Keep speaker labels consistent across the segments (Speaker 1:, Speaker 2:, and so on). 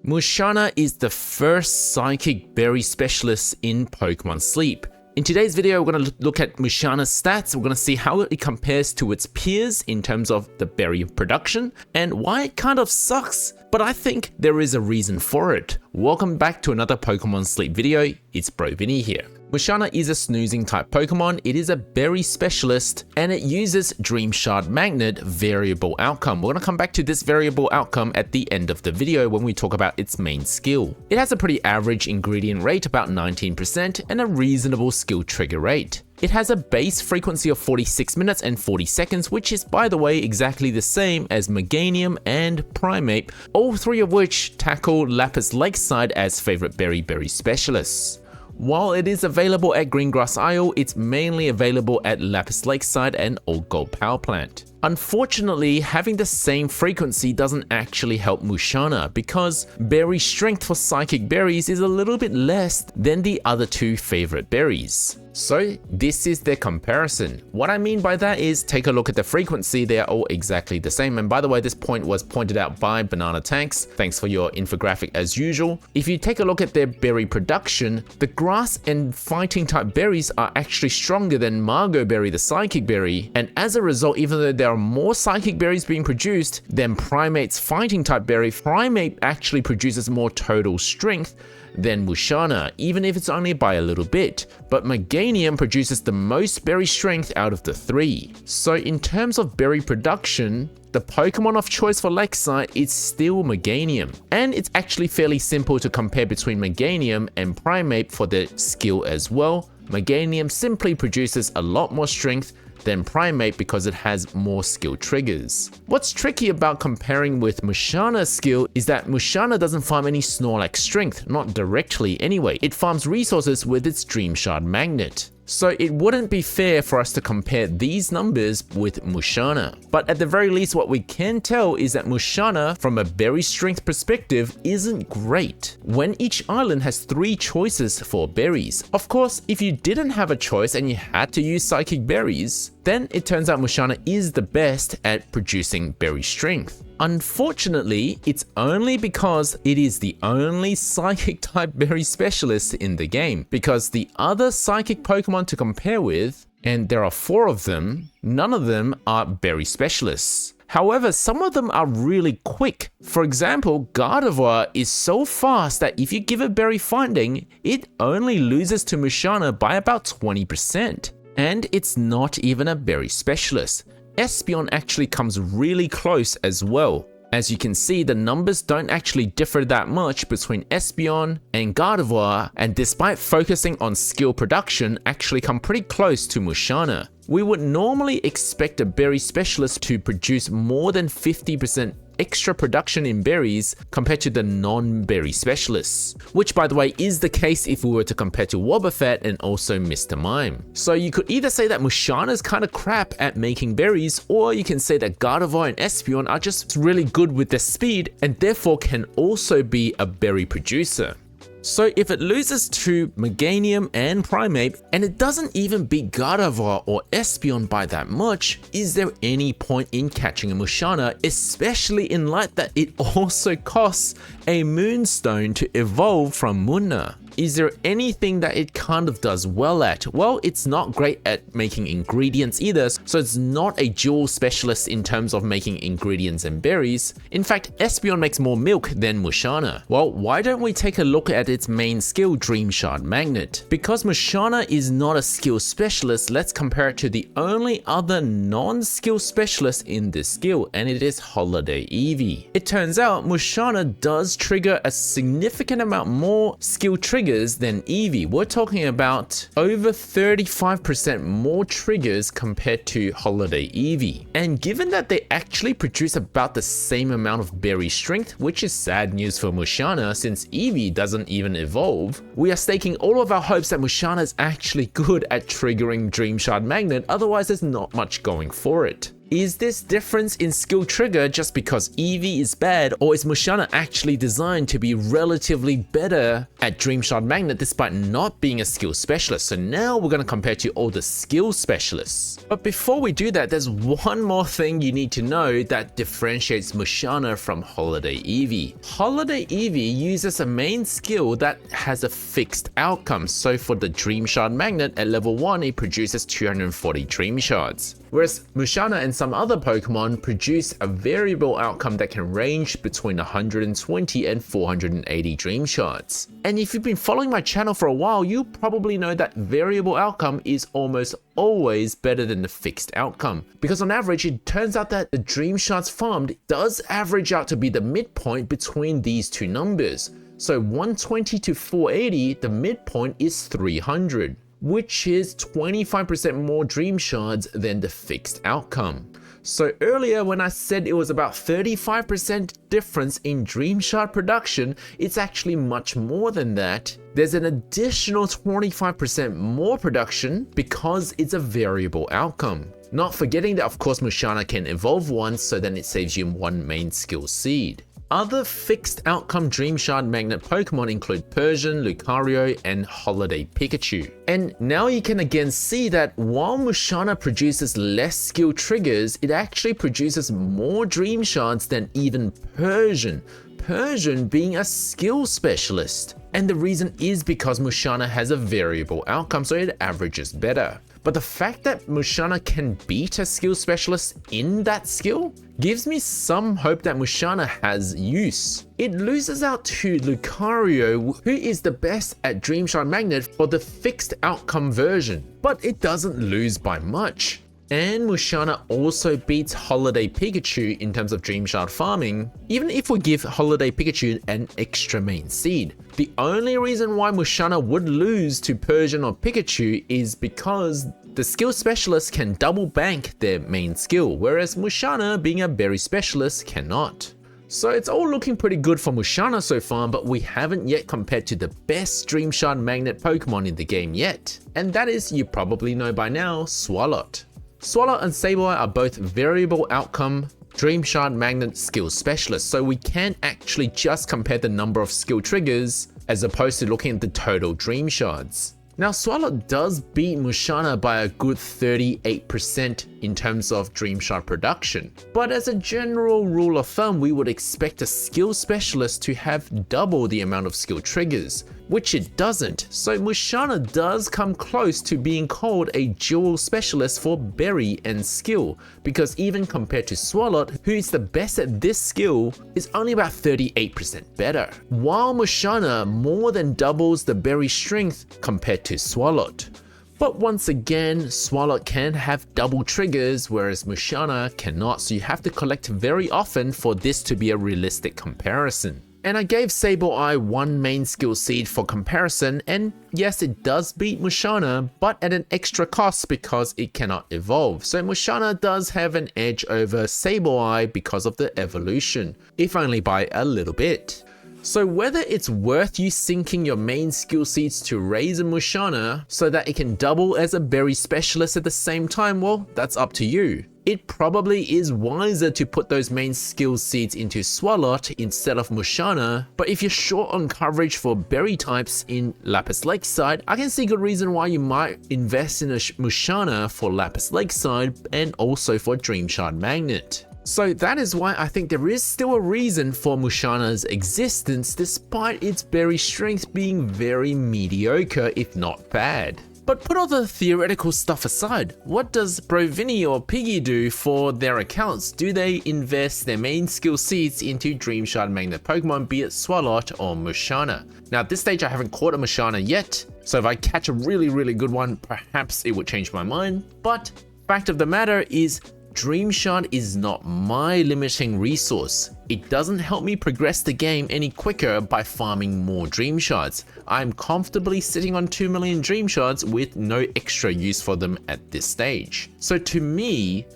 Speaker 1: Mushana is the first psychic berry specialist in Pokemon Sleep. In today's video, we're going to look at Mushana's stats. We're going to see how it compares to its peers in terms of the berry production and why it kind of sucks, but I think there is a reason for it. Welcome back to another Pokemon Sleep video. It's Bro Vinny here. Mushana is a snoozing type Pokemon. It is a berry specialist and it uses Dream Shard Magnet variable outcome. We're going to come back to this variable outcome at the end of the video when we talk about its main skill. It has a pretty average ingredient rate, about 19%, and a reasonable skill trigger rate. It has a base frequency of 46 minutes and 40 seconds, which is, by the way, exactly the same as Meganium and Primeape, all three of which tackle Lapis Lakeside as favorite berry specialists. While it is available at Greengrass Isle, it's mainly available at Lapis Lakeside and Old Gold Power Plant. Unfortunately, having the same frequency doesn't actually help Mushana because berry strength for psychic berries is a little bit less than the other two favorite berries. So this is their comparison. What I mean by that is take a look at the frequency, they are all exactly the same. And by the way, this point was pointed out by Banana Tanks. Thanks for your infographic as usual. If you take a look at their berry production, the grass and fighting type berries are actually stronger than Margot Berry, the psychic berry. And as a result, even though there are more psychic berries being produced than Primate's fighting type berry, Primeape actually produces more total strength than Mushana, even if it's only by a little bit. But Meganium produces the most berry strength out of the three. So in terms of berry production, the Pokemon of choice for Lakeside is still Meganium. And it's actually fairly simple to compare between Meganium and Primeape for their skill as well. Meganium simply produces a lot more strength than Primeape because it has more skill triggers. What's tricky about comparing with Mushana's skill is that Mushana doesn't farm any Snorlax strength, not directly anyway. It farms resources with its Dream Shard Magnet. So it wouldn't be fair for us to compare these numbers with Mushana. But at the very least, what we can tell is that Mushana, from a berry strength perspective, isn't great when each island has 3 choices for berries. Of course, if you didn't have a choice and you had to use psychic berries, then it turns out Mushana is the best at producing berry strength. Unfortunately, it's only because it is the only psychic type berry specialist in the game, because the other psychic Pokemon to compare with, and there are 4 of them, none of them are berry specialists. However, some of them are really quick. For example, Gardevoir is so fast that if you give it berry finding, it only loses to Mushana by about 20%. And it's not even a berry specialist. Espeon actually comes really close as well. As you can see, the numbers don't actually differ that much between Espeon and Gardevoir, and despite focusing on skill production, actually come pretty close to Mushana. We would normally expect a berry specialist to produce more than 50% extra production in berries compared to the non-berry specialists, which by the way is the case if we were to compare to Wobbuffet and also Mr. Mime. So you could either say that Mushana is kind of crap at making berries, or you can say that Gardevoir and Espeon are just really good with their speed and therefore can also be a berry producer. So if it loses to Meganium and Primeape, and it doesn't even beat Gardevoir or Espeon by that much, is there any point in catching a Mushana, especially in light that it also costs a Moonstone to evolve from Munna? Is there anything that it kind of does well at? Well, it's not great at making ingredients either, so it's not a dual specialist in terms of making ingredients and berries. In fact, Espeon makes more milk than Mushana. Well, why don't we take a look at its main skill, Dream Shard Magnet? Because Mushana is not a skill specialist, let's compare it to the only other non-skill specialist in this skill, and it is Holiday Eevee. It turns out Mushana does trigger a significant amount more skill triggers than Eevee. We're talking about over 35% more triggers compared to Holiday Eevee. And given that they actually produce about the same amount of berry strength, which is sad news for Mushana since Eevee doesn't even evolve, we are staking all of our hopes that Mushana is actually good at triggering Dream Shard Magnet, otherwise there's not much going for it. Is this difference in skill trigger just because Eevee is bad, or is Mushana actually designed to be relatively better at Dream Shard Magnet despite not being a skill specialist? So now we're going to compare to all the skill specialists. But before we do that, there's one more thing you need to know that differentiates Mushana from Holiday Eevee. Holiday Eevee uses a main skill that has a fixed outcome. So for the Dream Shard Magnet at level 1, it produces 240 Dream Shards. Whereas Mushana and some other Pokemon produce a variable outcome that can range between 120 and 480 Dream Shards. And if you've been following my channel for a while, you probably know that variable outcome is almost always better than the fixed outcome. Because on average, it turns out that the Dream Shards farmed does average out to be the midpoint between these two numbers. So 120 to 480, the midpoint is 300. Which is 25% more Dream Shards than the fixed outcome. So earlier when I said it was about 35% difference in Dream Shard production, it's actually much more than that. There's an additional 25% more production because it's a variable outcome. Not forgetting that of course Mushana can evolve once, so then it saves you one main skill seed. Other fixed outcome Dream Shard Magnet Pokemon include Persian, Lucario, and Holiday Pikachu. And now you can again see that while Mushana produces less skill triggers, it actually produces more Dream Shards than even Persian. Persian being a skill specialist. And the reason is because Mushana has a variable outcome, so it averages better. But the fact that Mushana can beat a skill specialist in that skill gives me some hope that Mushana has use. It loses out to Lucario, who is the best at Dream Shard Magnet for the fixed outcome version, but it doesn't lose by much. And Mushana also beats Holiday Pikachu in terms of Dream Shard farming, even if we give Holiday Pikachu an extra main seed. The only reason why Mushana would lose to Persian or Pikachu is because the skill specialists can double bank their main skill, whereas Mushana, being a berry specialist, cannot. So it's all looking pretty good for Mushana so far, but we haven't yet compared to the best Dream Shard Magnet Pokemon in the game yet. And that is, you probably know by now, Swalot. Swalot and Sableye are both variable outcome Dream Shard Magnet skill specialists, so we can actually just compare the number of skill triggers as opposed to looking at the total Dream Shards. Now Swalot does beat Mushana by a good 38% in terms of Dream Shard production, but as a general rule of thumb, we would expect a skill specialist to have double the amount of skill triggers, which it doesn't. So Mushana does come close to being called a dual specialist for berry and skill, because even compared to Swalot, who is the best at this skill, is only about 38% better, while Mushana more than doubles the berry strength compared to Swalot. But once again, Swalot can have double triggers, whereas Mushana cannot, so you have to collect very often for this to be a realistic comparison. And I gave Sableye one main skill seed for comparison, and yes, it does beat Mushana, but at an extra cost because it cannot evolve. So Mushana does have an edge over Sableye because of the evolution, if only by a little bit. So whether it's worth you sinking your main skill seeds to raise a Mushana so that it can double as a berry specialist at the same time, well, that's up to you. It probably is wiser to put those main skill seeds into Swalot instead of Mushana, but if you're short on coverage for berry types in Lapis Lakeside, I can see good reason why you might invest in a Mushana for Lapis Lakeside and also for Dream Shard Magnet. So that is why I think there is still a reason for Mushana's existence despite its berry strength being very mediocre if not bad. But put all the theoretical stuff aside, what does Brovini or Piggy do for their accounts? Do they invest their main skill seeds into Dream Shard Magnet Pokemon, be it Swalot or Mushana? Now at this stage I haven't caught a Mushana yet, so if I catch a really good one, perhaps it would change my mind. But fact of the matter is, Dream Shard is not my limiting resource. It doesn't help me progress the game any quicker by farming more Dream Shards. I'm comfortably sitting on 2 million Dream Shards with no extra use for them at this stage. So to me,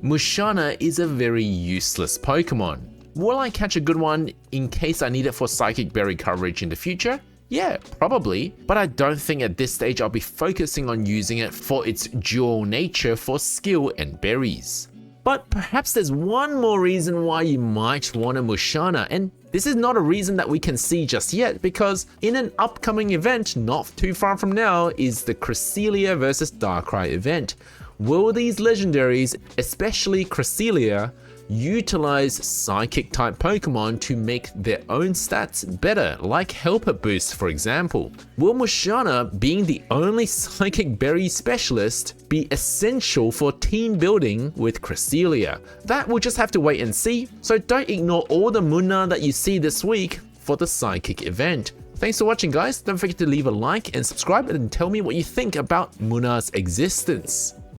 Speaker 1: Mushana is a very useless Pokemon. Will I catch a good one in case I need it for Psychic Berry coverage in the future? Yeah, probably, but I don't think at this stage I'll be focusing on using it for its dual nature for skill and berries. But perhaps there's one more reason why you might want a Mushana, and this is not a reason that we can see just yet, because in an upcoming event not too far from now is the Cresselia vs Darkrai event. Will these legendaries, especially Cresselia, utilize Psychic type Pokemon to make their own stats better, like Helper Boost for example? Will Mushana, being the only Psychic Berry specialist, be essential for team building with Cresselia? That we'll just have to wait and see, so don't ignore all the Munna that you see this week for the Psychic event. Thanks for watching guys, don't forget to leave a like and subscribe and tell me what you think about Munna's existence.